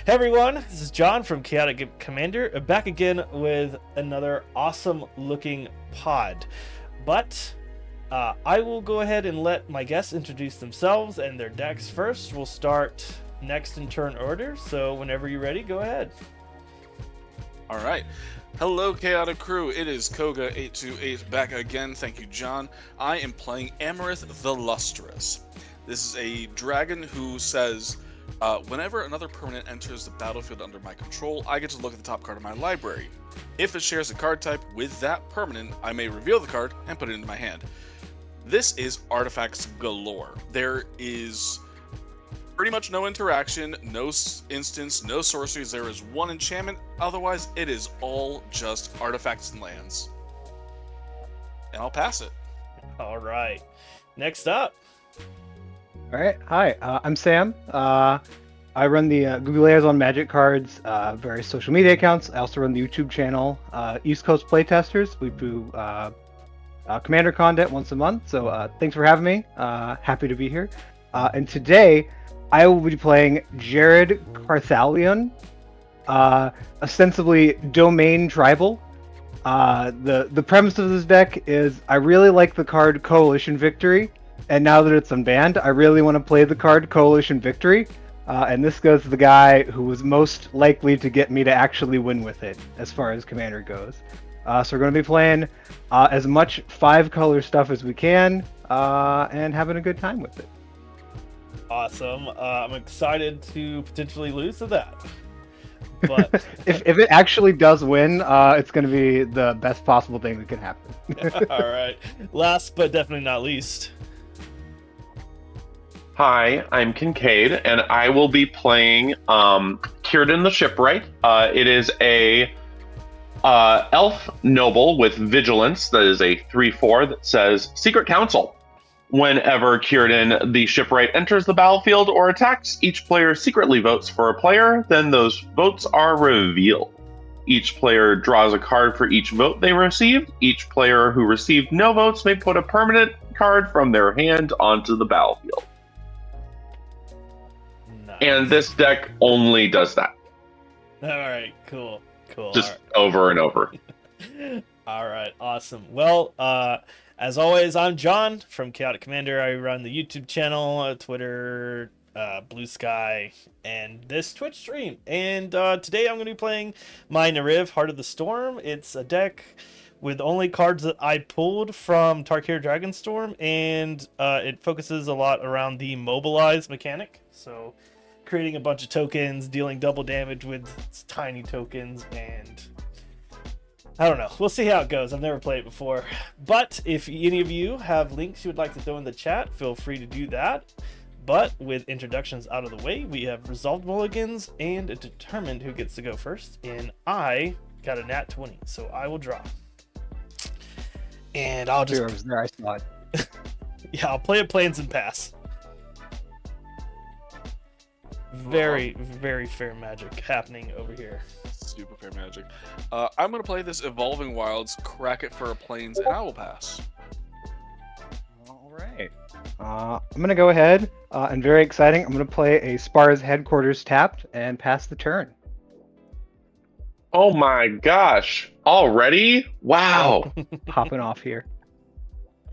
Hey everyone, this is John from Chaotic Commander, back again with another awesome looking pod. But I will go ahead and let my guests introduce themselves and their decks first. We'll start next in turn order, so whenever you're ready, go ahead. All right. Hello, Chaotic Crew. It is Koga828 back again. Thank you, John. I am playing Amarith the Lustrous. This is a dragon who says, whenever another permanent enters the battlefield under my control, I get to look at the top card of my library. If it shares a card type with that permanent, I may reveal the card and put it into my hand. This is artifacts galore. There is pretty much no interaction, no instance, no sorceries. There is one enchantment. Otherwise, it is all just artifacts and lands. And I'll pass it. All right. Next up. All right. Hi, I'm Sam. I run the Google Layers on Magic Cards, various social media accounts. I also run the YouTube channel, East Coast Playtesters. We do Commander content once a month. So thanks for having me. Happy to be here. And today, I will be playing Jared Carthalion, ostensibly Domain Tribal. The premise of this deck is I really like the card Coalition Victory, and now that it's unbanned, I really want to play the card Coalition Victory. And this goes to the guy who was most likely to get me to actually win with it, as far as Commander goes. So we're going to be playing as much 5-color stuff as we can, and having a good time with it. Awesome. I'm excited to potentially lose to that. But if it actually does win, it's going to be the best possible thing that can happen. all right. Last but definitely not least. Hi, I'm Kincaid, and I will be playing Círdan the Shipwright. It is a elf noble with vigilance that is a 3/4 that says Secret Council. Whenever Círdan the Shipwright enters the battlefield or attacks, each player secretly votes for a player, then those votes are revealed. Each player draws a card for each vote they received. Each player who received no votes may put a permanent card from their hand onto the battlefield. Nice. And this deck only does that. All right, cool. Just over and over. All right, awesome. Well, as always, I'm John from Chaotic Commander. I run the YouTube channel, Twitter, Blue Sky, and this Twitch stream. And today I'm going to be playing my Nariv, Heart of the Storm. It's a deck with only cards that I pulled from Tarkir Dragonstorm, and it focuses a lot around the mobilize mechanic. So creating a bunch of tokens, dealing double damage with tiny tokens, and I don't know. We'll see how it goes. I've never played it before. But if any of you have links you would like to throw in the chat, feel free to do that. But with introductions out of the way, we have resolved mulligans and determined who gets to go first. And I got a nat 20, so I will draw. And I'll just... There, I saw it. Yeah, I'll play it plans and pass. Very, very fair magic happening over here. Super fair magic. I'm going to play this Evolving Wilds, crack it for a plains, and I will pass. All right. I'm going to go ahead, and very exciting, I'm going to play a Spar's Headquarters tapped and pass the turn. Oh my gosh. Already? Wow. Popping off here.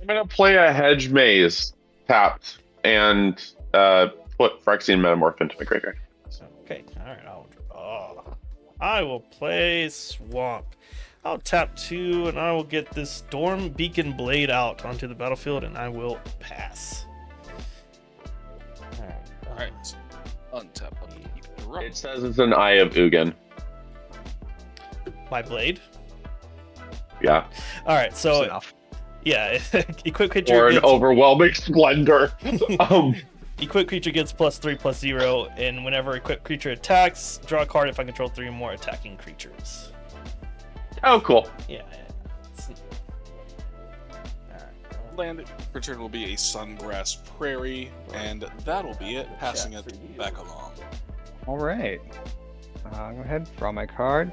I'm going to play a Hedge Maze tapped and put Phyrexian Metamorph into my graveyard. Okay, alright, I will play Swamp. I'll tap 2 and I will get this Storm Beacon Blade out onto the battlefield and I will pass. Alright. Untap. It says it's an Eye of Ugin. My blade? Yeah. Alright, so enough. yeah, equip creature Or an overwhelming splendor. Equipped creature gets +3/+0, and whenever equipped creature attacks, draw a card if I control 3 or more attacking creatures. Oh, cool. Yeah. Land for turn will be a Sungrass Prairie, and that'll be it. Passing it back along. All right. Go ahead, draw my card.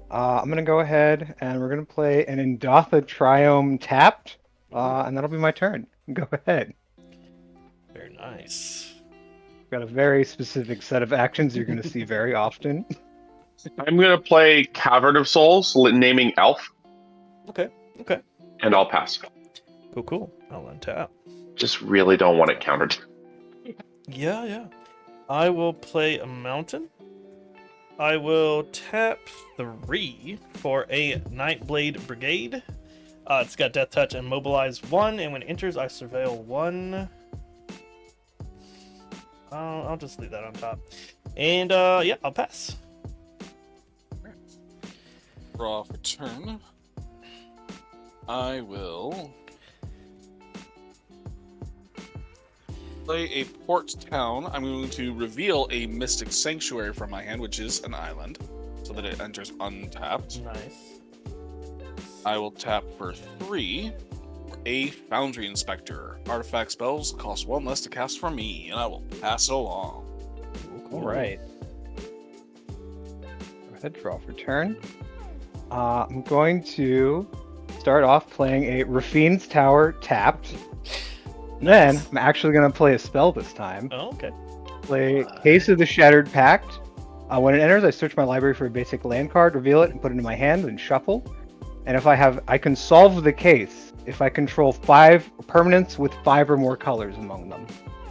I'm going to go ahead and we're going to play an Indatha Triome tapped, and that'll be my turn. Go ahead. Very nice. got a very specific set of actions you're going to see very often. I'm gonna play Cavern of Souls, naming Elf, Okay. Okay. and I'll pass. Cool. Cool. I'll untap. Just really don't want it countered. Yeah. Yeah. I will play a mountain. I will tap 3 for a Nightblade Brigade. It's got Death Touch and Mobilize 1, and when it enters, I surveil 1. I'll just leave that on top. And yeah, I'll pass. Draw for turn. I will play a port town. I'm going to reveal a Mystic Sanctuary from my hand, which is an island, so that it enters untapped. Nice. I will tap for 3 for a Foundry Inspector. Artifact spells cost 1 less to cast for me, and I will pass it along. All right. Go ahead, draw for turn. I'm going to start off playing a Rafine's Tower tapped. Then I'm actually going to play a spell this time. Oh, okay. Play Case of the Shattered Pact. When it enters, I search my library for a basic land card, reveal it, and put it in my hand, and shuffle. And if I can solve the case if I control 5 permanents with 5 or more colors among them.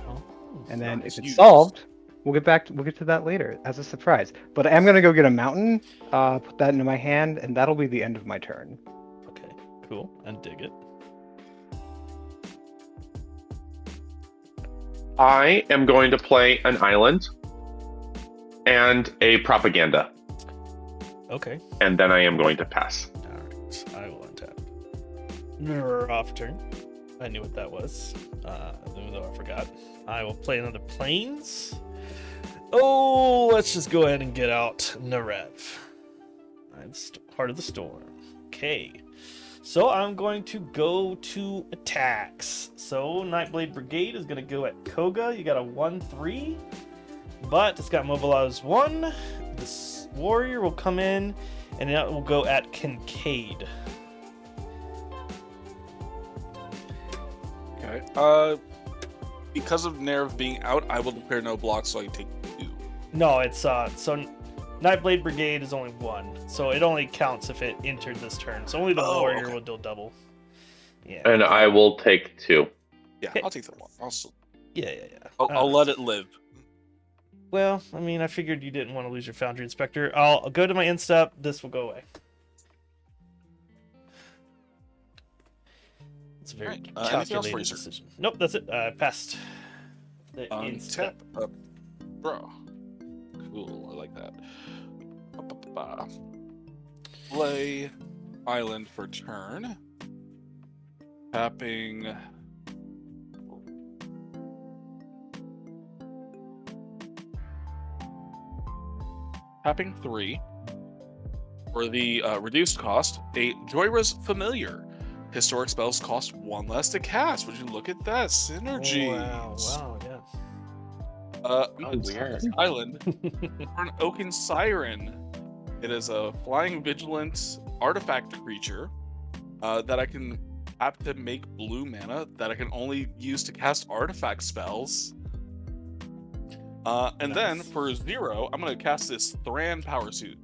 Oh, And then nice if it's use. solved, we'll get to that later as a surprise. But I am gonna go get a mountain, put that into my hand, and that'll be the end of my turn. okay. Cool. And dig it. I am going to play an island and a propaganda, Okay. and then I am going to pass. Alright. I will untap. Off turn. I knew what that was. Even though I forgot. I will play another Plains. Oh, let's just go ahead and get out Narev. Heart of the Storm. Okay. So I'm going to go to attacks. So Nightblade Brigade is going to go at Koga. You got a 1-3, but it's got Mobilize 1. This warrior will come in, and it will go at Kincaid. Okay. Because of Nerv being out, I will declare no block, so I take 2. No, it's so Nightblade Brigade is only 1, so it only counts if it entered this turn. So only the warrior okay. will deal double. Yeah. And I will take 2. Yeah, Okay. I'll take the 1. Yeah. I'll let it live. Well, I mean, I figured you didn't want to lose your Foundry Inspector. I'll go to my instep. This will go away. It's a very Alright, anything else for calculated you, sir? decision. Nope, that's it. I passed. The instep. Tap up, draw. Cool, I like that. Ba-ba-ba-ba. Play island for turn. Tapping. Tapping 3 for the reduced cost. A Joyra's Familiar. Historic spells cost 1 less to cast. Would you look at that synergy? Wow, yeah. Weird. Island for an Oaken Siren. It is a flying vigilant artifact creature that I can tap to make blue mana that I can only use to cast artifact spells. And then for 0, I'm gonna cast this Thran Power Suit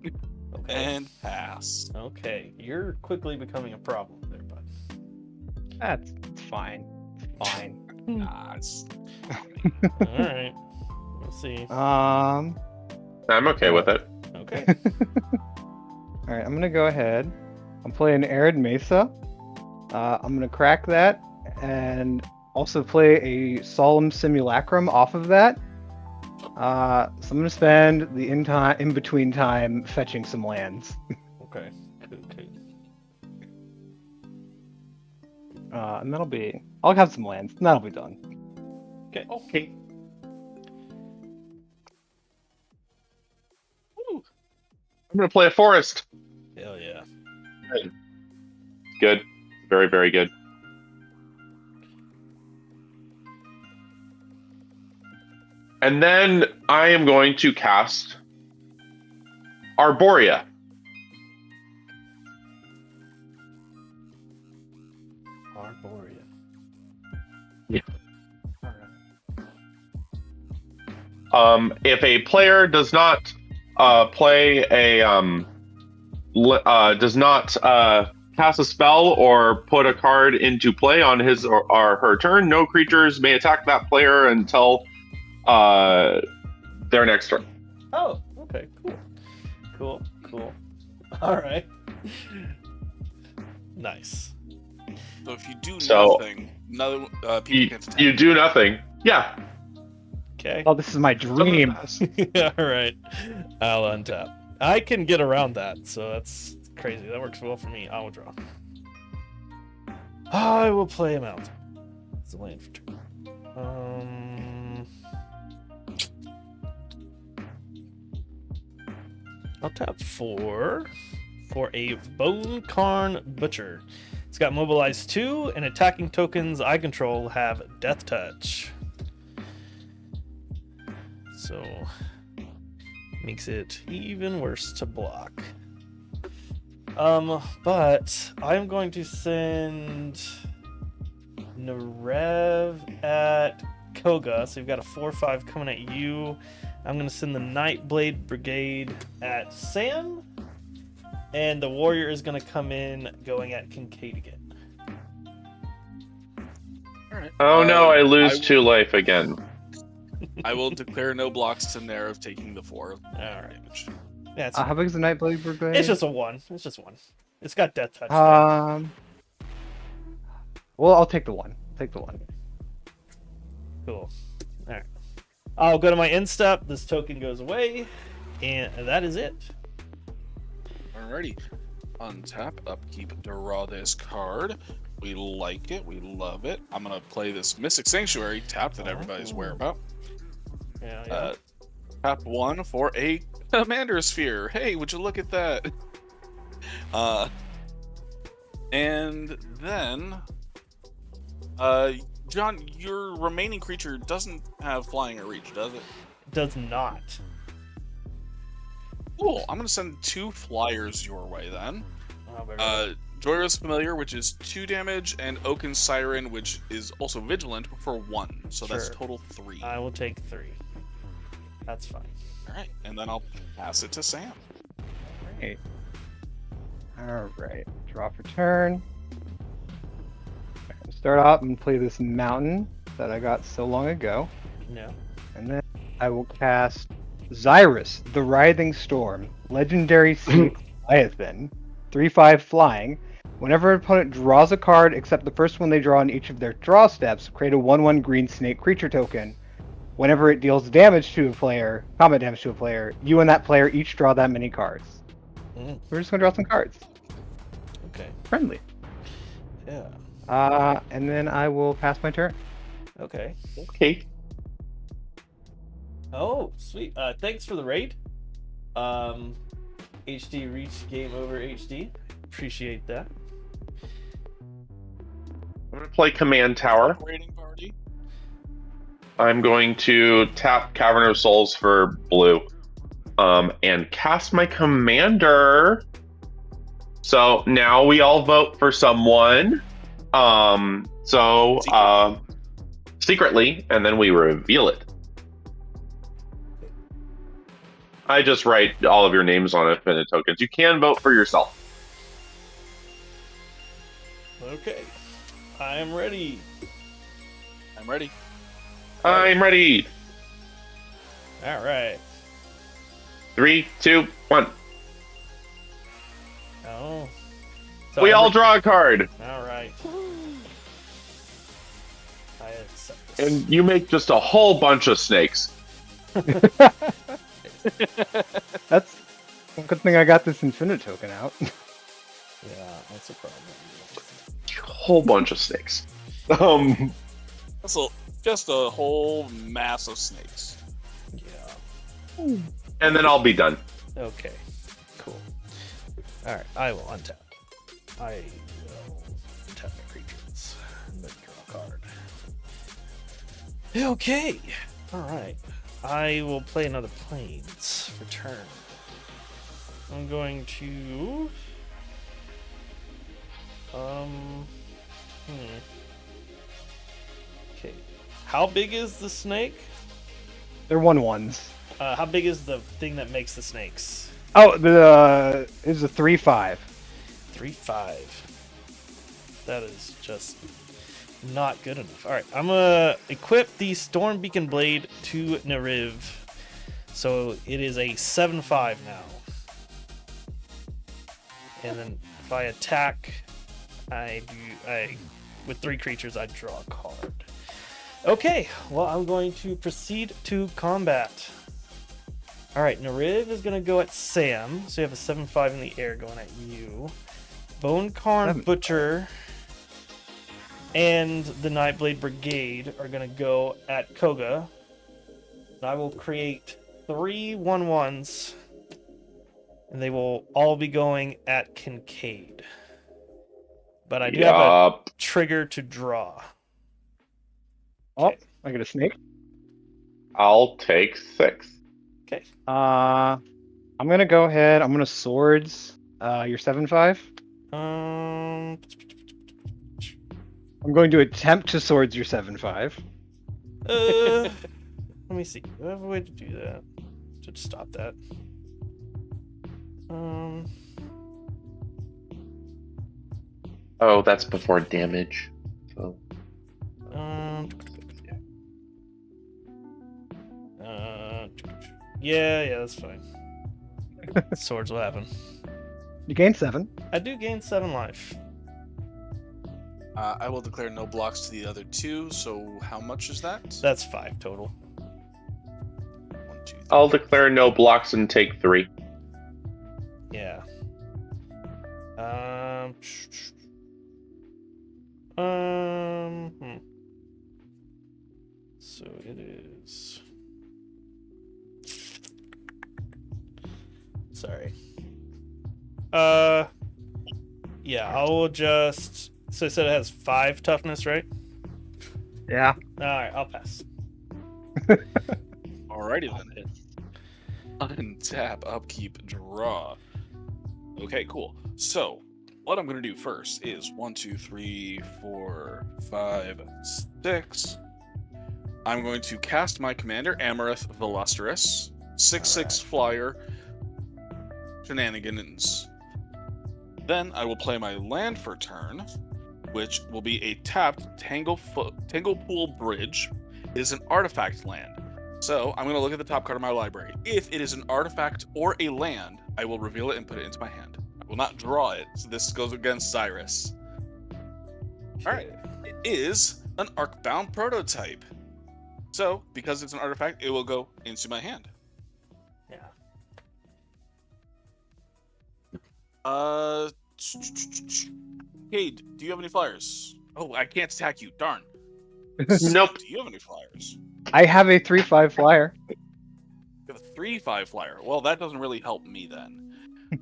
Okay. and pass. Okay, you're quickly becoming a problem there, bud. That's fine. It's fine. All right. Let's see. I'm okay with it. Okay. All right, I'm gonna go ahead. I'm playing Arid Mesa. I'm gonna crack that and also play a Solemn Simulacrum off of that. So I'm gonna spend the in between time fetching some lands. Okay. Okay. And I'll have some lands, and that'll be done. Okay. I'm gonna play a forest. Hell yeah. Good. Very, very good. And then I am going to cast Arborea. Arborea. Yeah. All right. If a player does not play a does not cast a spell or put a card into play on his or her turn, no creatures may attack that player until their next turn. Oh, okay, cool. All right. Nice. So if you do So, nothing, no people You, get to attack. you do nothing. Yeah. Okay. Oh, this is my dream. All right. I'll untap. I can get around that, so that's crazy. That works well for me. I will draw. I will play him out. It's a land for turn. I'll tap for a Bone Carn Butcher. It's got Mobilize 2, and attacking tokens I control have Death Touch. So, makes it even worse to block. But I'm going to send Narev at Koga, so you've got a 4/5 coming at you. I'm going to send the Nightblade Brigade at Sam, and the Warrior is going to come in going at Kincaid again. All right. Oh no, I lose will- 2 life again. I will declare no blocks to Narev taking the 4 Alright. damage. Yeah, it's, How big is the Nightblade Brigade? it's just a 1. It's just 1. It's got Death Touch. Well, I'll take the 1. Take the 1. Cool. Alright. I'll go to my end step. This token goes away. And that is it. Alrighty. Untap, upkeep, draw this card. We like it. We love it. I'm going to play this Mystic Sanctuary, tap that everybody's aware about. Yeah. Tap 1 for a Commander Sphere. Hey, would you look at that? And then, John, your remaining creature doesn't have flying or reach, does it? Does not. Cool. I'm going to send 2 flyers your way then. Oh, baby. Joyous Familiar, which is 2 damage, and Oaken Siren, which is also Vigilant, for 1. So that's Sure. total 3. I will take 3. That's fine. Alright, and then I'll pass it to Sam. Right. Alright. Draw for turn. Start off and play this mountain that I got so long ago. No. And then I will cast Xyrus, the Writhing Storm, Legendary Sea Leviathan, 3/5 flying. Whenever an opponent draws a card except the first one they draw on each of their draw steps, create a 1/1 green snake creature token. Whenever it deals damage to a player, combat damage to a player, you and that player each draw that many cards. We're just gonna draw some cards. Okay. Friendly. Yeah. And then I will pass my turn. Okay. Okay. Oh, sweet. Thanks for the raid. HD Reach Game Over HD. Appreciate that. I'm going to play Command Tower. Raiding party. I'm going to tap Cavern of Souls for blue. And cast my commander. So now we all vote for someone. Secretly, and then we reveal it. I just write all of your names on infinite tokens. You can vote for yourself. Okay. I am ready. I'm ready. I'm ready. All right. 3, 2, 1. Oh. So We all draw a card, All right. I accept this. and you make just a whole bunch of snakes. That's a good thing I got this infinite token out. Yeah, that's a problem. Whole bunch of snakes. That's just a whole mass of snakes. Yeah. And then I'll be done. Okay. Cool. All right. I will untap. I will untap my creatures and then draw a card. Okay. All right. I will play another Plains for turn. I'm going to. Okay. How big is the snake? They're 1/1s. How big is the thing that makes the snakes? Oh, the is a 3/5. 3/5. That is just not good enough. All right, I'm gonna equip the Storm Beacon Blade to Nariv, so it is a 7/5 now. And then if I attack, with 3 creatures, I draw a card. Okay, well, I'm going to proceed to combat. All right, Nariv is going to go at Sam, so you have a 7/5 in the air going at you. Bone Karn Butcher and the Nightblade Brigade are going to go at Koga. And I will create 3 1/1s, and they will all be going at Kincaid. But I do have a trigger to draw. Oh, I get a snake. I'll take 6. Okay. I'm gonna go ahead. I'm gonna swords. Your 7/5. Um. I'm going to attempt to swords your 7/5. Let me see. Do I have a way to do that? To stop that. Oh, that's before damage. So. Yeah, that's fine. Swords will happen. You gain 7. I do gain 7 life. I will declare no blocks to the other 2. So how much is that? That's 5 total. 1, 2, 3. I'll declare no blocks and take 3. Yeah. So it is. Sorry. Yeah, I will just. So I said it has 5 toughness, right? Yeah. Alright, I'll pass. Alrighty then. Untap, upkeep, draw. Okay, cool. So, what I'm going to do first is 1, 2, 3, 4, 5, 6. I'm going to cast my commander, Amarith the Lustrous. 6/6 flyer. Shenanigans. Then I will play my land for turn, which will be a tapped Tanglepool Bridge. It is an artifact land. So I'm going to look at the top card of my library. If it is an artifact or a land, I will reveal it and put it into my hand. I will not draw it, so this goes against Cyrus. Alright, it is an Arcbound prototype. So, because it's an artifact, it will go into my hand. Yeah. Cade, do you have any flyers? Oh, I can't attack you. Darn. Nope. Do you have any flyers? I have a 3/5 flyer. You have a 3/5 flyer. Well, that doesn't really help me then.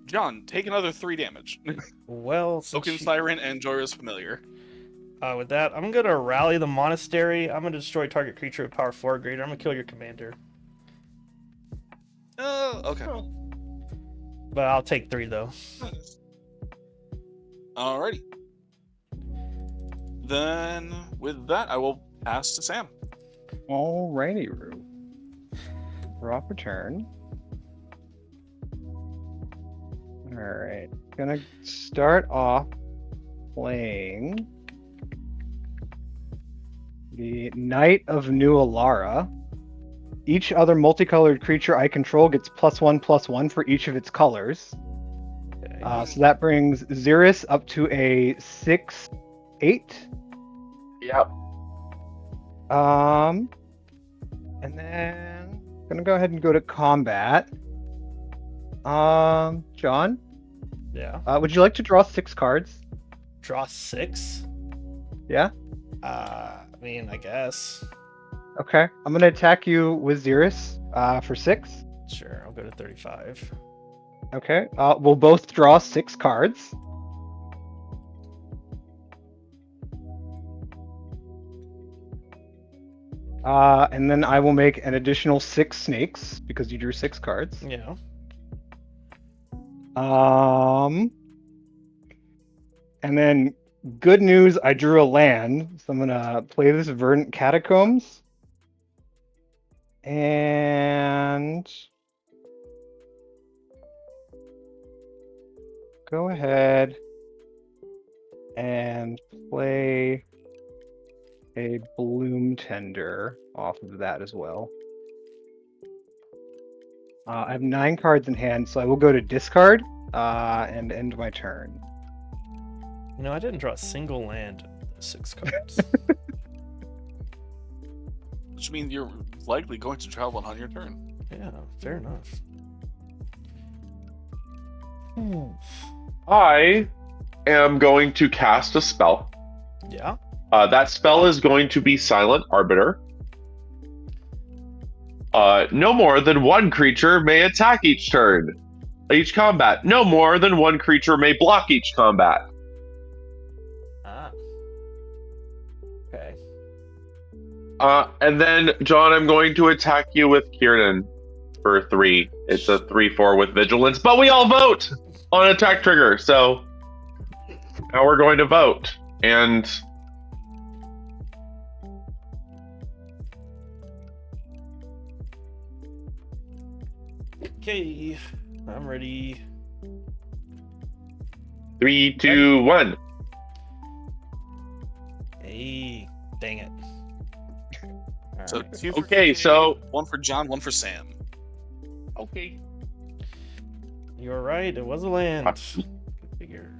John, take another 3 damage. Well, Oaken Siren and Jorah's Familiar. with that, I'm gonna rally the monastery. I'm gonna destroy target creature with power 4 or greater. I'm gonna kill your commander. Oh, okay. But I'll take 3 though. Alrighty. Then, with that, I will pass to Sam. Alrighty, Rue. Draw per turn. Alright. Gonna start off playing the Knight of New Alara. Each other multicolored creature I control gets +1/+1 for each of its colors. Okay. So that brings Xeris up to a 6/8. Yep. And then gonna go ahead and go to combat. John, Yeah. would you like to draw 6 cards? Draw 6. Yeah. I mean, I guess. Okay. I'm gonna attack you with Xeris for 6. Sure. I'll go to 35. Okay. We'll both draw 6 cards. And then I will make an additional 6 snakes because you drew 6 cards. Yeah. And then good news, I drew a land, so I'm gonna play this Verdant Catacombs. And go ahead and play a Bloom Tender off of that as well. I have 9 cards in hand, so I will go to discard and end my turn. You know, I didn't draw a single land in those 6 cards. Which means you're likely going to travel on your turn. Yeah, fair enough. I am going to cast a spell. Yeah. That spell is going to be Silent Arbiter. No more than one creature may attack each turn. Each combat. No more than one creature may block each combat. Ah. Okay. And then, John, I'm going to attack you with Kieran for 3. It's a 3/4 with Vigilance, but we all vote on attack trigger, so now we're going to vote. And Okay. I'm ready. 3, 2, 1. Hey, dang it. All So right. 2 for Okay, Kincaid, so 1 for John, 1 for Sam. okay. You're right. It was a land. Figure.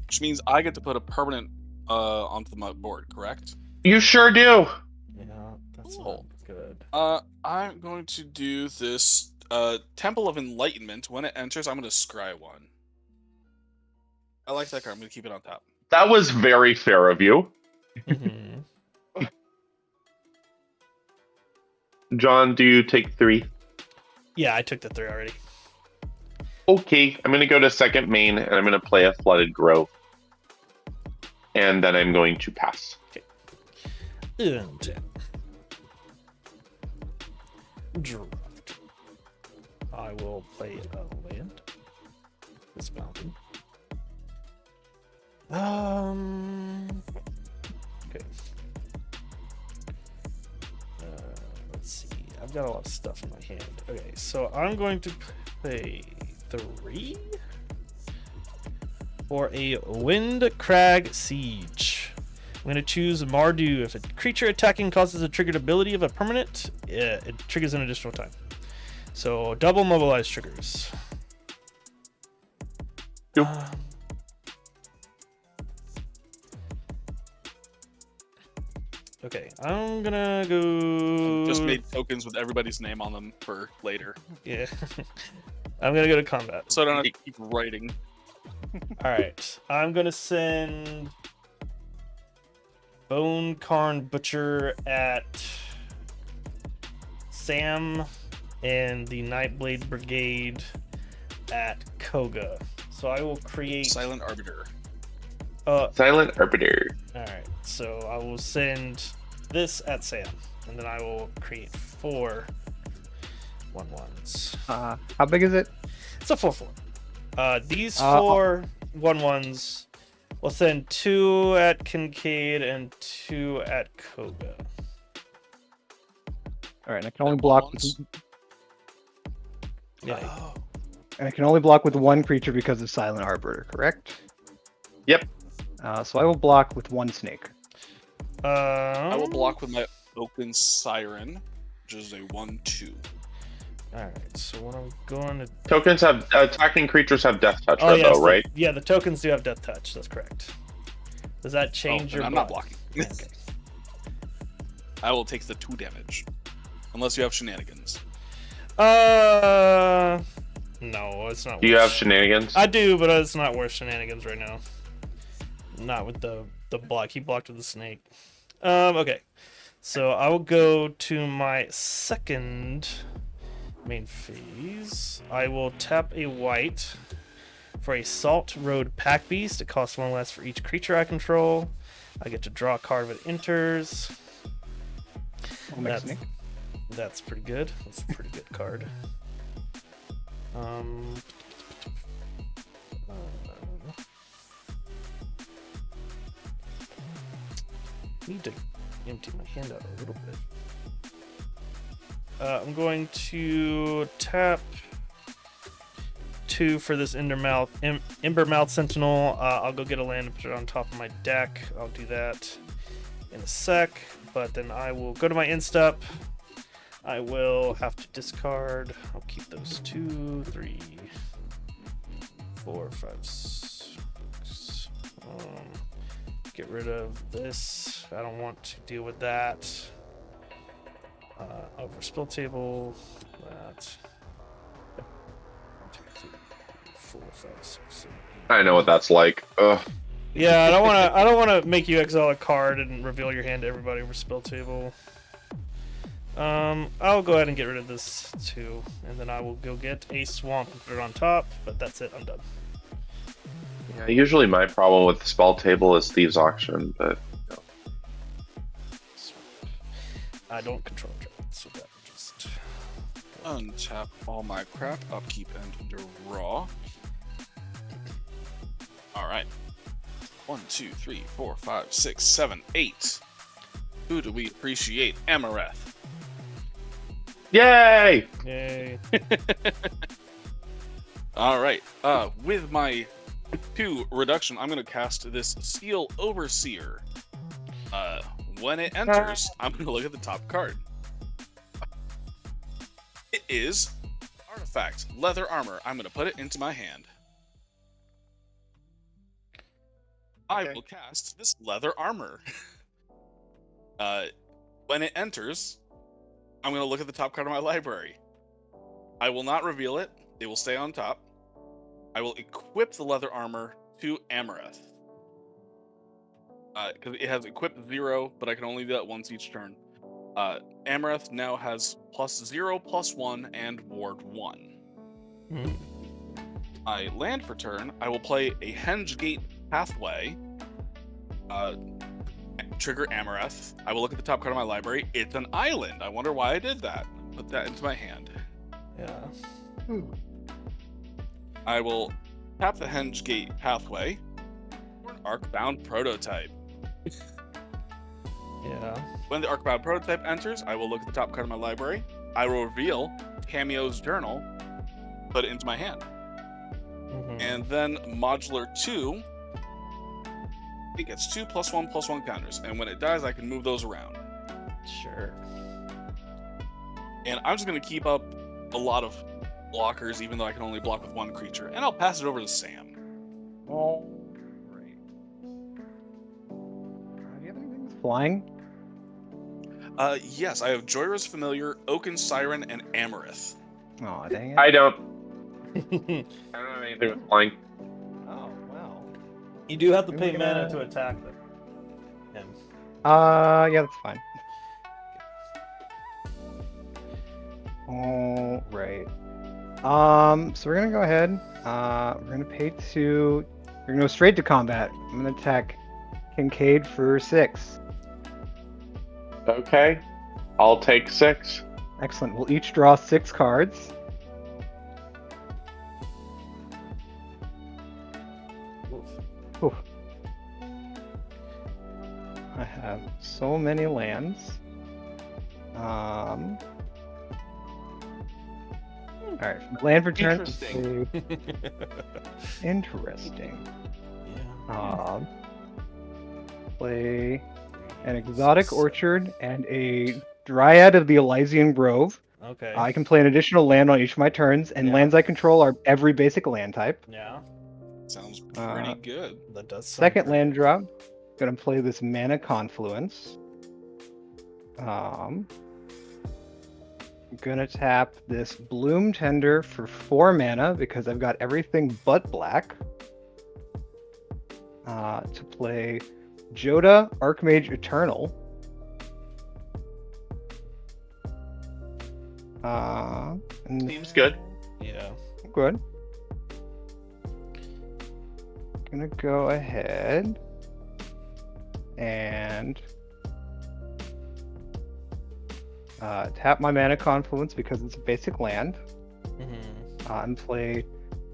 Which means I get to put a permanent onto the board, correct? You sure do. Yeah, that's Cool. not good. I'm going to do this Temple of Enlightenment. When it enters, I'm going to scry 1. I like that card. I'm going to keep it on top. That was very fair of you. Mhm. John, do you take 3? Yeah, I took the 3 already. Okay, I'm going to go to second main, and I'm going to play a Flooded Grove. And then I'm going to pass. And draft. I will play a land. This mountain. Okay. Let's see. I've got a lot of stuff in my hand. Okay, so I'm going to play 3 for a Wind Crag Siege. I'm going to choose Mardu. If a creature attacking causes a triggered ability of a permanent, it triggers an additional time. So double mobilize triggers. Yep. Okay, I'm gonna go. Just made tokens with everybody's name on them for later. Yeah. I'm gonna go to combat. So I don't have to keep writing. Alright. I'm gonna send Bone Carn Butcher at Sam and the Nightblade Brigade at Koga. So I will create Silent Arbiter. Silent Arbiter. Alright, so I will send this at Sam, and then I will create 4 1/1s. How big is it? It's a 4/4. These 4 1/1s will send 2 at Kincaid and 2 at Koga. All right, and I can only block. Ones? Yeah. Oh. And I can only block with 1 creature because of Silent Arbiter, correct? Yep. So I will block with 1 snake. I will block with my Oaken Siren, which is a 1/2. Alright, so what I'm going to. Tokens have attacking creatures have death touch, Oh, yes, though, right? yeah, the tokens do have Death Touch. That's correct. Does that change your? I'm not blocking. Okay. I will take the 2 damage. Unless you have shenanigans. No, it's not. Do you worth- have shenanigans? I do, but it's not worth shenanigans right now. Not with the block. He blocked with the snake. Okay. So I will go to my second main phase. I will tap a white for a Salt Road Pack Beast. It costs 1 less for each creature I control. I get to draw a card when it enters. I'll make a snake. That's pretty good. That's a pretty good card. Need to empty my hand out a little bit. I'm going to tap 2 for this Embermouth Sentinel. I'll go get a land and put it on top of my deck. I'll do that in a sec, but then I will go to my instep. I will have to discard. I'll keep those 2, 3, 4, 5, 6. Get rid of this. I don't want to deal with that. Over spill table. That. 1, 2, 3, 4, 5, 6, 7, 8. I know what that's like. Ugh. Yeah, I don't want to make you exile a card and reveal your hand to everybody over spill table. I'll go ahead and get rid of this too, and then I will go get a swamp and put it on top. But that's it. I'm done. Yeah, usually my problem with the spell table is Thieves' Auction, but I don't control dragons, so that will just Untap all my crap, upkeep, and draw. Alright. 1, 2, 3, 4, 5, 6, 7, 8. Who do we appreciate? Amareth. yay! yay. Alright. With my 2 reduction, I'm going to cast this Steel Overseer. When it enters, I'm going to look at the top card. It is Artifact, Leather Armor. I'm going to put it into my hand. I will cast this Leather Armor. When it enters, I'm going to look at the top card of my library. I will not reveal it. It will stay on top. I will equip the Leather Armor to Amareth. Because it has equipped 0, but I can only do that once each turn. Amareth now has +0, +1, and ward 1. Mm. I land for turn. I will play a Hengegate Pathway. Trigger Amareth. I will look at the top card of my library. It's an island. I wonder why I did that. Put that into my hand. Yeah. I will tap the Hengegate Pathway for an Arcbound Prototype. Yeah. When the Arcbound Prototype enters, I will look at the top card of my library. I will reveal Cameo's Journal, put it into my hand. Mm-hmm. And then Modular 2, it gets 2 +1/+1 counters. And when it dies, I can move those around. Sure. And I'm just going to keep up a lot of blockers, even though I can only block with 1 creature. And I'll pass it over to Sam. All right. Do you have anything with flying? Yes, I have Joyra's Familiar, Oaken Siren, and Amareth. Oh, dang it. I don't have anything with flying. Oh, wow. You do have to Maybe pay we're mana gonna- to attack them. Him. Yeah, that's fine. All right. So we're gonna go ahead. We're gonna pay 2. We're gonna go straight to combat. I'm gonna attack Kincaid for 6. Okay, I'll take 6. Excellent. We'll each draw 6 cards. Oof. I have so many lands. Alright, land for turn. Interesting. Interesting. Yeah. Play an exotic orchard and a dryad of the Elysian Grove. Okay. I can play an additional land on each of my turns, and Yeah. lands I control are every basic land type. Yeah. Sounds pretty good. That does. Sound Second great. land drop, gonna play this Mana Confluence. Gonna tap this Bloom Tender for 4 mana because I've got everything but black. To play Joda, Archmage Eternal. And Seems good. Yeah. good. Gonna go ahead and tap my Mana Confluence because it's a basic land. Mm-hmm. And play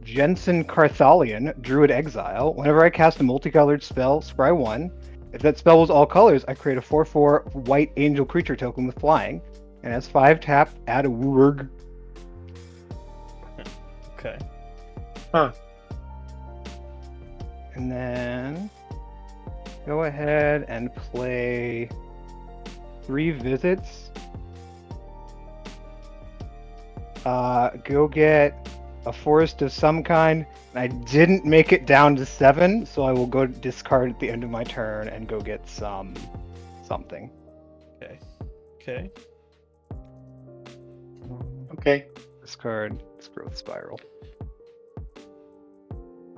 Jensen Carthalion, Druid Exile. Whenever I cast a multicolored spell, scry 1. If that spell was all colors, I create a 4/4 white angel creature token with flying. and as 5 tap, add a Wurg. Okay. Huh. And then go ahead and play 3 visits. Go get a forest of some kind. And I didn't make it down to 7, so I will go discard at the end of my turn and go get something. Okay. Okay. Discard this growth spiral.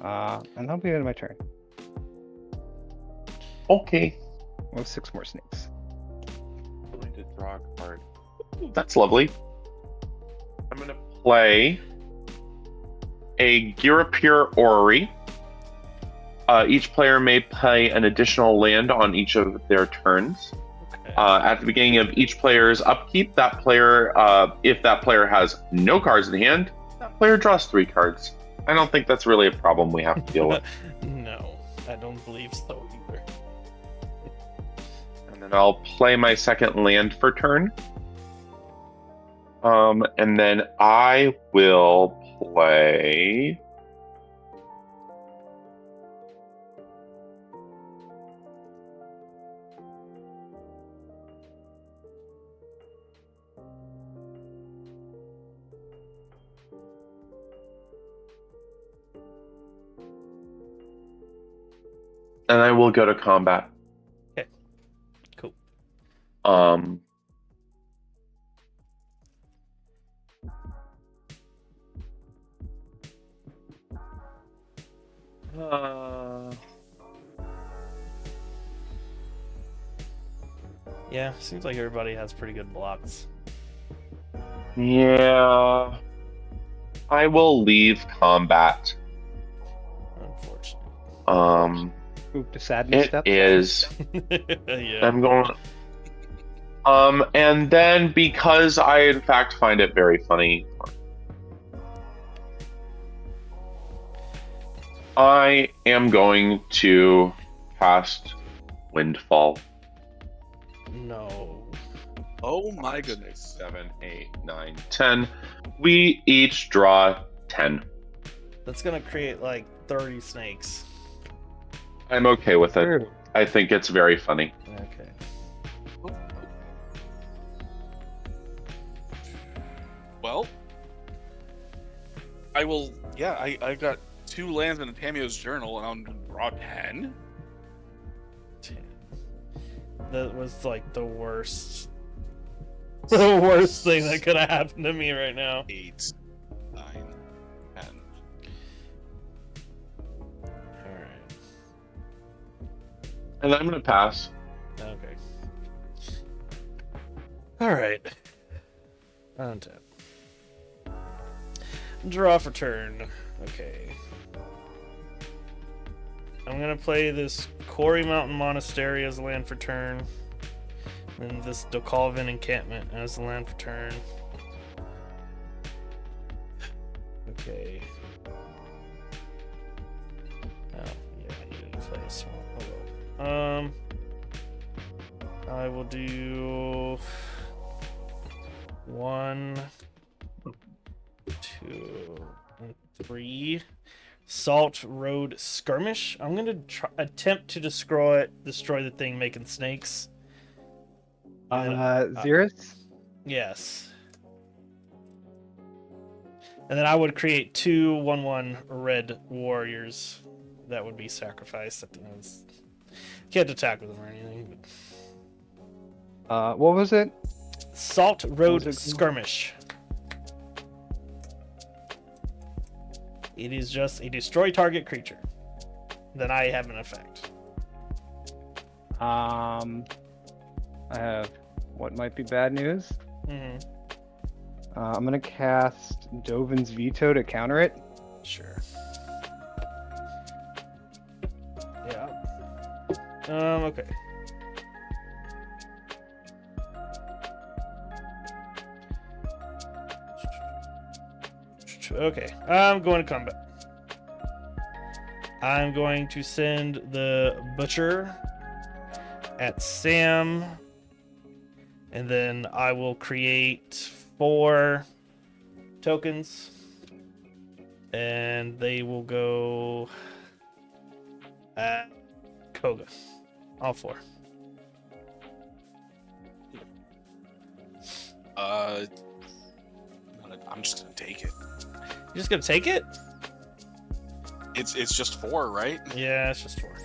And that'll be the end of my turn. Okay. We'll have 6 more snakes. Going to draw a card. Ooh, that's lovely. I'm going to play a Girapir Orrery. Each player may play an additional land on each of their turns. Okay. At the beginning of each player's upkeep, that player, if that player has no cards in hand, that player draws 3 cards. I don't think that's really a problem we have to deal with. No, I don't believe so either. And then I'll play my second land for turn. And then I will play... And I will go to combat. Okay. Cool. Yeah, seems like everybody has pretty good blocks. Yeah. I will leave combat. Unfortunately. Move to sadness It step. is. Yeah. I'm going. And then because I in fact find it very funny, I am going to cast Windfall. No. Oh my goodness. 7, 8, 9, 10. We each draw 10. That's gonna create like 30 snakes. I'm okay with it. True. I think it's very funny. Okay. Well, I will. Yeah, I got 2 lands in Tamio's journal, and I'll draw 10. 10. That was like the worst. The worst thing that could have happened to me right now. 8, 9, 10. Alright. And I'm going to pass. Okay. Alright. Untap. Draw for turn. Okay. I'm gonna play this Quarry Mountain Monastery as a land for turn. And this Dokalvin encampment as a land for turn. Okay. Oh, yeah, I needed to play a swamp. Oh well. I will do 1, 2, and 3. Salt Road Skirmish. I'm gonna attempt to destroy the thing making snakes. Xeris? Yes. And then I would create 2 1/1 red warriors that would be sacrificed at the end. Can't attack with them or anything. But... What was it? Salt Road was it? Skirmish. It is just a destroy target creature. Then I have an effect. I have what might be bad news. Mm-hmm. I'm gonna cast Dovin's Veto to counter it. Sure. Yeah. Okay. Okay, I'm going to combat. I'm going to send the Butcher at Sam And then I will create 4 tokens. And they will go at Koga. All 4. I'm just gonna take it. You're just gonna take it? It's just 4, right? Yeah, it's just 4.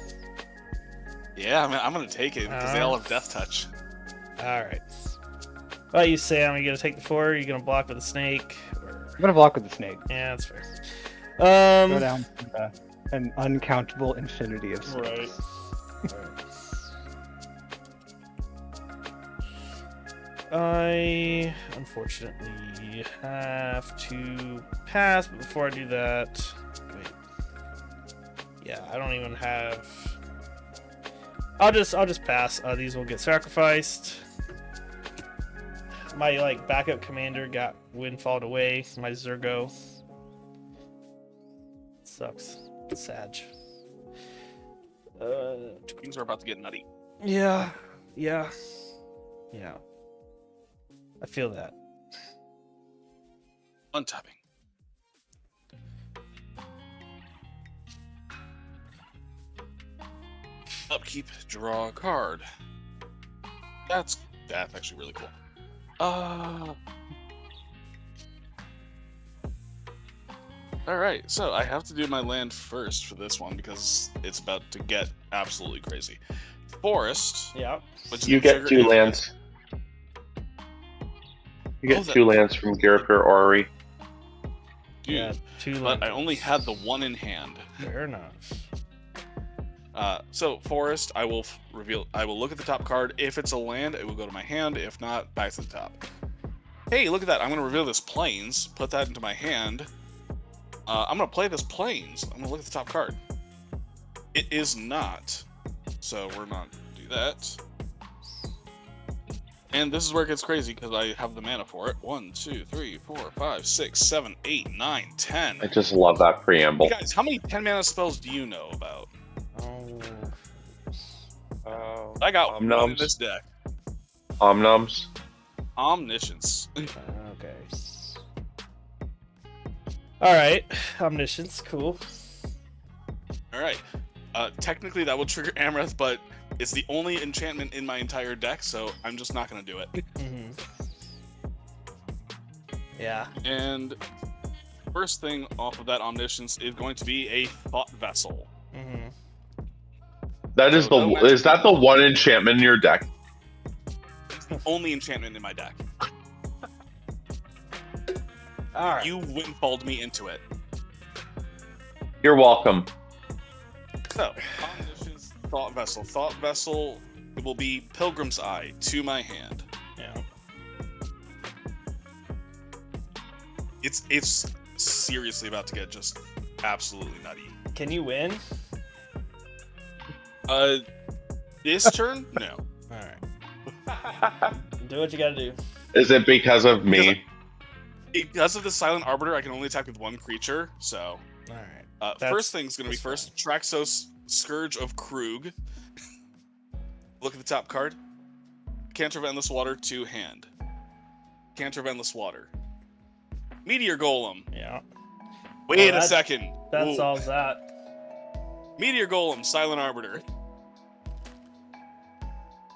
Yeah, I'm gonna take it because they all have Death Touch. Alright. What about you, Sam? Are you gonna take the 4? Are you gonna block with a snake? Or... I'm gonna block with the snake. Yeah, that's fair. Go down to an uncountable infinity of snakes. Right. I unfortunately have to pass, but before I do that, wait. Yeah, I don't even have. I'll just pass. These will get sacrificed. My backup commander got windfalled away. My Zergo sucks. Sag. Things are about to get nutty. Yeah. I feel that. Untapping. Upkeep, draw a card. That's actually really cool. Alright, so I have to do my land first for this one because it's about to get absolutely crazy. Forest. Yeah. Which You get 2 lands. You get 2 lands from Garapir Orrery. Dude, Yeah, 2 but I lands. only had the 1 in hand. Fair enough. So Forest, I will reveal. I will look at the top card. If it's a land, it will go to my hand. If not, back to the top. Hey, look at that! I'm going to reveal this Plains. Put that into my hand. I'm going to play this Plains. I'm going to look at the top card. It is not. So we're not going to do that. And this is where it gets crazy because I have the mana for it. 1, 2, 3, 4, 5, 6, 7, 8, 9, 10. I just love that preamble. Hey guys, how many 10 mana spells do you know about? I got one in this deck. Omnums. Omniscience. Okay. Alright. Omniscience, cool. Alright. Technically that will trigger Amareth, but it's the only enchantment in my entire deck, so I'm just not going to do it. Mm-hmm. Yeah. And first thing off of that Omniscience is going to be a Thought Vessel. Mm-hmm. That is is that the 1 enchantment in your deck? It's the only enchantment in my deck. Alright. You windfalled me into it. You're welcome. So, Omniscience, Thought Vessel. Thought Vessel, it will be Pilgrim's Eye to my hand. Yeah. It's seriously about to get just absolutely nutty. Can you win? This turn? No. Alright. Do what you gotta do. Is it because of me? Because of the Silent Arbiter, I can only attack with 1 creature, so... Alright. First thing's gonna be first, Traxos, Scourge of Krug. Look at the top card. Canter of Endless Water to hand. Canter of Endless Water. Meteor Golem. Yeah. Wait Oh, a second. That Whoa. solves that. Meteor Golem, Silent Arbiter.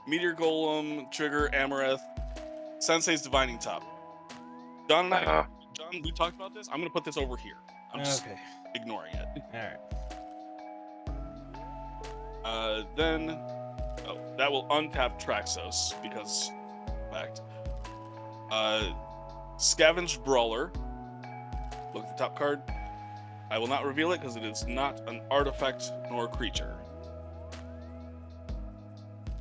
Meteor Golem, trigger Amareth. Sensei's Divining Top. John and I, John, we talked about this. I'm gonna put this over here. I'm just ignoring it. Alright. Then, that will untap Traxos because fact. Scavenged Brawler. Look at the top card. I will not reveal it because it is not an artifact nor a creature.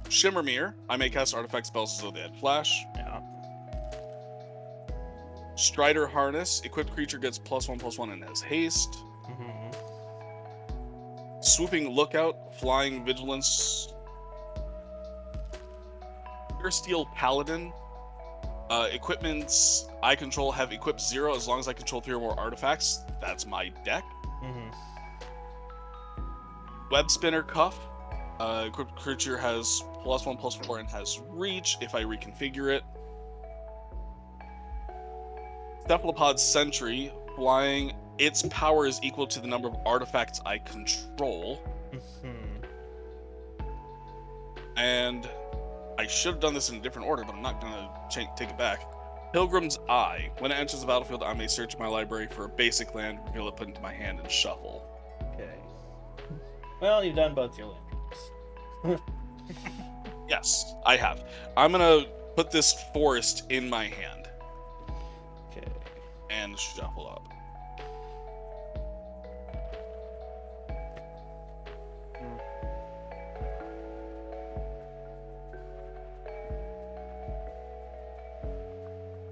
Shimmermere. I may cast artifact spells as though they had flash. Yeah. Strider Harness. Equipped creature gets +1/+1 and has haste. Mm-hmm. Swooping Lookout. Flying Vigilance. Pure Steel Paladin. Equipments I control have equipped 0 as long as I control 3 or more artifacts. That's my deck. Mm-hmm. Web Spinner Cuff. Equipped creature has +1/+4 and has reach if I reconfigure it. Cephalopod Sentry, flying. Its power is equal to the number of artifacts I control. And I should have done this in a different order, but I'm not going to take it back. Pilgrim's Eye. When it enters the battlefield, I may search my library for a basic land, reveal it, put it into my hand, and shuffle. Okay. Well, you've done both your land drops. Yes, I have. I'm going to put this forest in my hand. Okay. And shuffle up.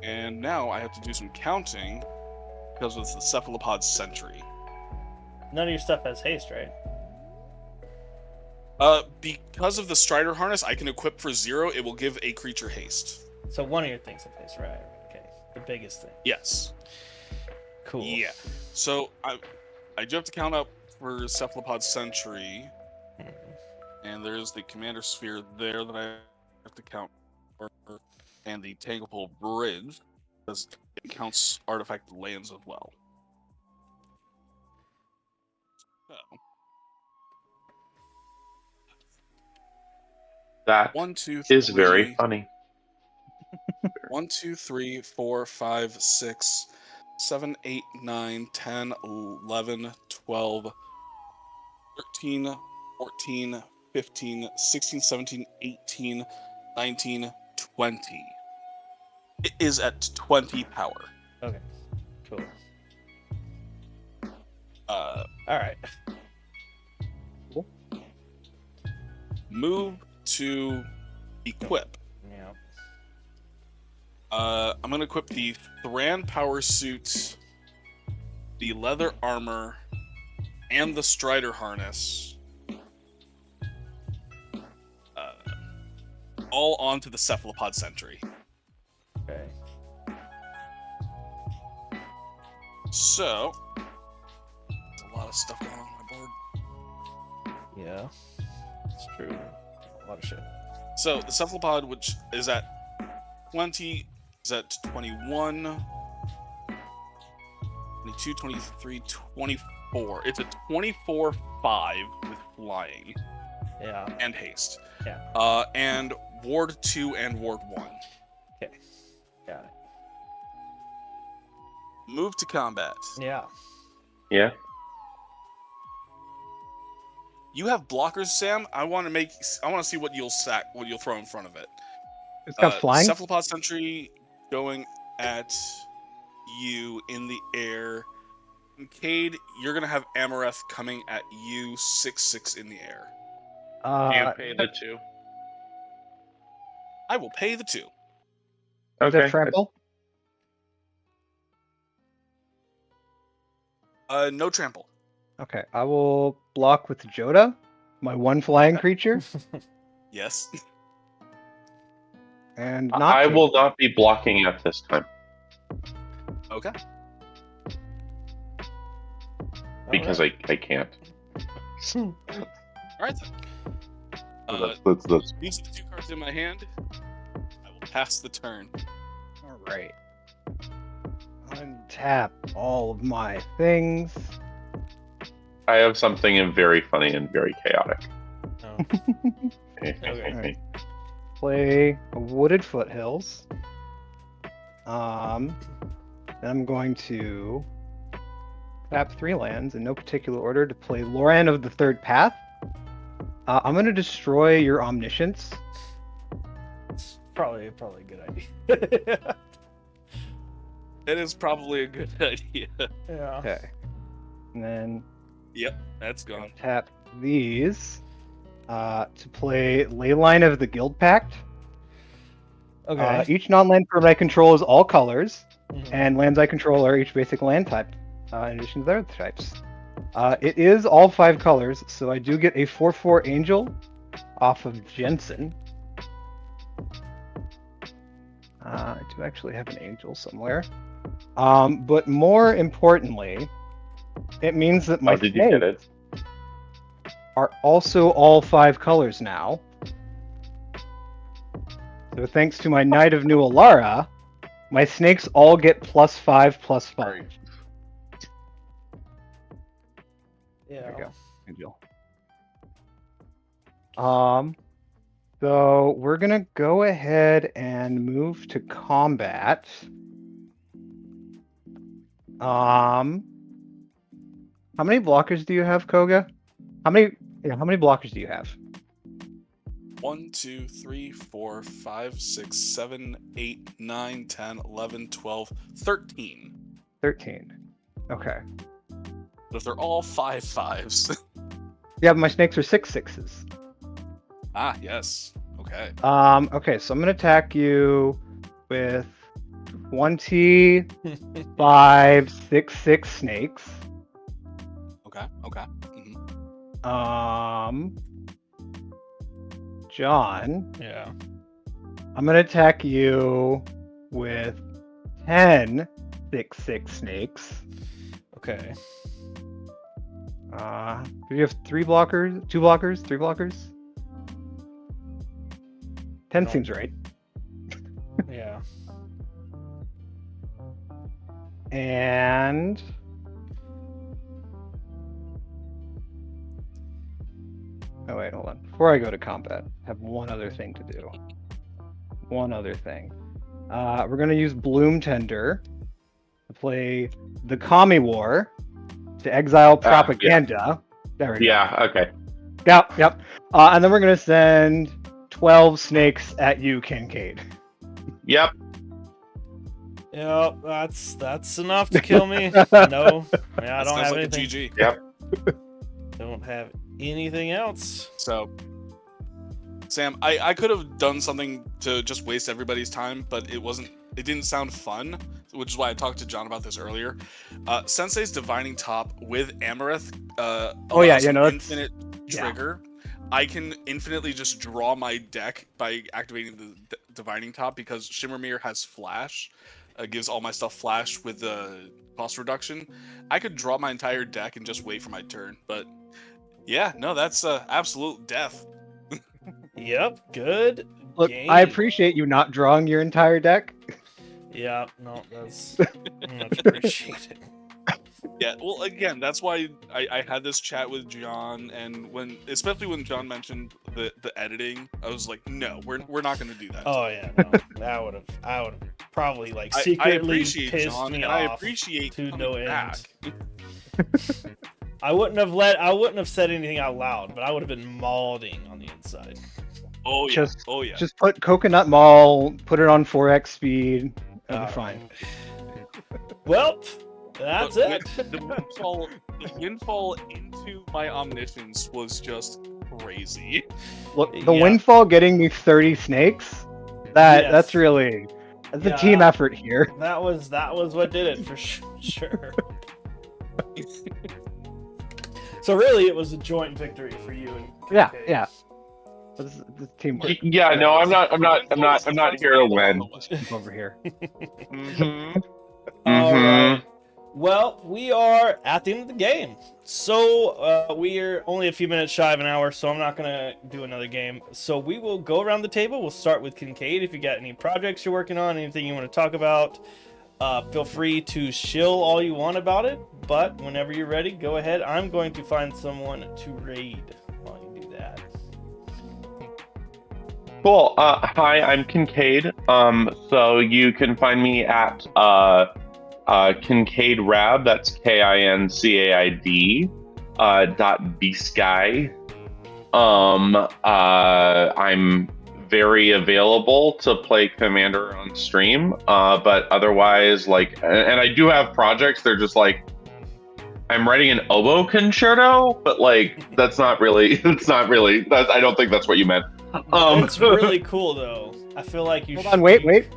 And now I have to do some counting because it's the Cephalopod Sentry. None of your stuff has haste, right? Because of the Strider Harness, I can equip for 0. It will give a creature haste. So one of your things has haste, right? Okay. The biggest thing. Yes. Cool. Yeah. So I do have to count up for Cephalopod Sentry. And there's the Commander Sphere there that I have to count for. And the Tanglepool Bridge, because it counts artifact lands as well. So, That 1, 2, 3, is very funny. 1, 2, 3, 4, 5, 6, 7, 8, 9, 10, 11, 12, 13, 14, 15, 16, 17, 18, 19, 20. It is at 20 power. Okay. Cool. All right. Cool. Move to equip. Yeah. I'm gonna equip the Thran power suit, the leather armor, and the Strider harness. All onto the Cephalopod Sentry. Okay. So, there's a lot of stuff going on my board. Yeah. It's true. A lot of shit. So, the Cephalopod, which is at 20, is at 21, 22, 23, 24. It's a 24/5 with flying. Yeah. And haste. Yeah. And Ward 2 and Ward 1. Okay. Got it. Move to combat. Yeah. Yeah. You have blockers, Sam. I want to see what you'll throw in front of it. It's got flying. Cephalopod Sentry going at you in the air. Cade, you're gonna have Amareth coming at you 6/6 in the air. You pay the 2. I will pay the 2. Is that trample? No trample. Okay, I will block with Joda, my one flying creature, Yes. and not. I Joda. will not be blocking at this time Okay. because I can't. All right then. That's These are the 2 cards in my hand. I will pass the turn. All right. Untap all of my things. I have something very funny and very chaotic. Oh. Alright. Play Wooded Foothills. Then I'm going to tap 3 lands in no particular order to play Loran of the Third Path. I'm going to destroy your Omniscience. It's probably a good idea. It is probably a good idea. Yeah. Okay. And then Yep, that's gone. tap these to play Leyline of the Guild Pact. Okay. Each non-land permanent I control is all colors, Mhm. and lands I control are each basic land type, in addition to their other types. It is all 5 colors, so I do get a 4/4 Angel off of Jensen. I do actually have an Angel somewhere. But more importantly, it means that my How did you get snake- it? are also all 5 colors now. So thanks to my Knight of New Alara, my snakes all get +5/+5. Yeah. There you go. Good deal. So we're gonna go ahead and move to combat. How many blockers do you have, Koga? How many blockers do you have? 1, 2, 3, 4, 5, 6, 7, 8, 9, 10, 11, 12, 13. 13. Okay. But if they're all 5/5s. Yeah, but my snakes are 6/6s. Ah, yes. Okay. Okay, so I'm gonna attack you with 25 6/6 snakes. Okay. Okay. John, Yeah. I'm gonna attack you with 10 6/6 snakes. Okay. Do you have 3 blockers? 2 blockers? 3 blockers? 10 No. seems right. Yeah. And oh wait, hold on. Before I go to combat, I have one other thing to do. One other thing. We're gonna use Bloom Tender to play the Kami War to exile propaganda. There we go. Yeah. Okay. Yep. And then we're gonna send 12 snakes at you, Kincaid. Yep. Yep, that's enough to kill me. No, I don't That sounds have like anything. a GG. Yep. Don't have anything else. So, Sam, I could have done something to just waste everybody's time, but it didn't sound fun, which is why I talked to John about this earlier. Sensei's Divining Top with Amarith allows an infinite trigger. I can infinitely just draw my deck by activating the Divining Top because Shimmermere has Flash. Gives all my stuff Flash with the cost reduction. I could draw my entire deck and just wait for my turn, but yeah, no, that's absolute death. Yep, good. Look, game. I appreciate you not drawing your entire deck. Yeah, no, that's much appreciated. Yeah, well, again, that's why I had this chat with John, and especially when John mentioned the editing, I was like, no, we're not going to do that. Oh yeah, no, I would have probably like secretly I appreciate pissed John, me and off I appreciate to coming no end. back. I wouldn't have said anything out loud, but I would have been mauling on the inside. Oh yeah, Just put Coconut Mall, put it on 4x speed, it'll be fine. Well, that's But it. The windfall into my omniscience was just crazy. Look, the windfall getting me 30 snakes, that's a team effort here. That was what did it for sure. So really, it was a joint victory for you and Kincaid. Yeah. This teamwork. Yeah. No, I'm not here to win. Over here. All right. Well, we are at the end of the game. So we are only a few minutes shy of an hour, so I'm not going to do another game. So we will go around the table. We'll start with Kincaid. If you got any projects you're working on, anything you want to talk about, feel free to shill all you want about it. But whenever you're ready, go ahead. I'm going to find someone to raid while you do that. Cool. Hi, I'm Kincaid. So you can find me at Kincaid Rab. That's KINCAID. .bsky. I'm very available to play Commander on stream. But otherwise, and I do have projects. They're just I'm writing an oboe concerto, but that's not really. I don't think that's what you meant. It's really cool though. I feel like you. Hold on, wait.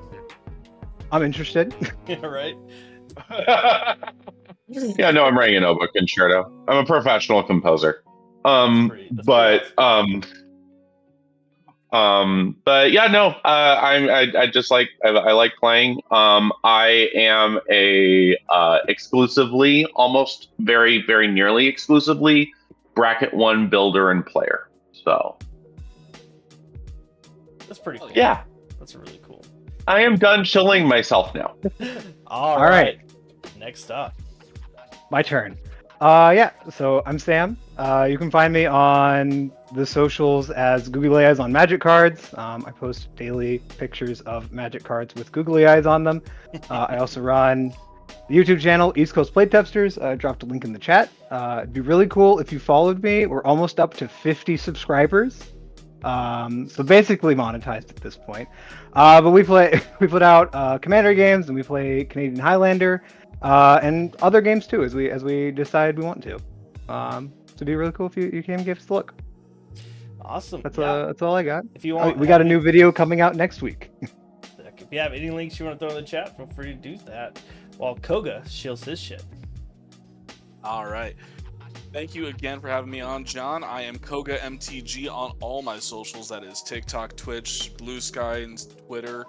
I'm interested. Yeah, right. Yeah, no, I'm writing an oboe concerto. I'm a professional composer. But yeah, no. I just I like playing. I am a exclusively, almost very very nearly exclusively bracket 1 builder and player. So That's pretty cool. yeah, That's really cool. I am done chilling myself now. All right. Next up. My turn. Yeah, so I'm Sam. You can find me on the socials as Googly Eyes on Magic Cards. I post daily pictures of Magic cards with Googly Eyes on them. I also run the YouTube channel East Coast Playtesters. I dropped a link in the chat. It'd be really cool if you followed me. We're almost up to 50 subscribers. So basically monetized at this point. But we put out Commander games, and we play Canadian Highlander. And other games too, as we decide we want to. So it'd be really cool if you came and give us a look. Awesome. That's all I got. If you want, we got a new video coming out next week. If you have any links you want to throw in the chat, feel free to do that. While Koga shields his shit. All right. Thank you again for having me on, John. I am Koga MTG on all my socials. That is TikTok, Twitch, Blue Sky, and Twitter.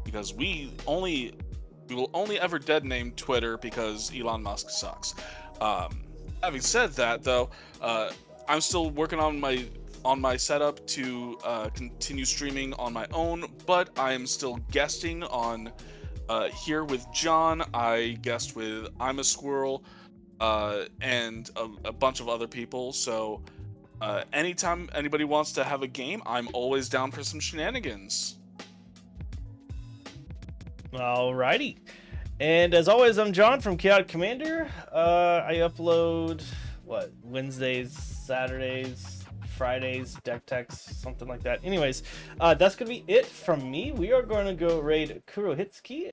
Because we will only ever dead name Twitter because Elon Musk sucks. Having said that, though, I'm still working on my setup to continue streaming on my own, but I'm still guesting on here with John. I guest with I'm a Squirrel and a bunch of other people. So anytime anybody wants to have a game, I'm always down for some shenanigans. Alrighty. And as always, I'm John from Chaotic Commander. I upload, Wednesdays, Saturdays, Fridays, deck techs, something like that. Anyways, that's going to be it from me. We are going to go raid Kurohitsuki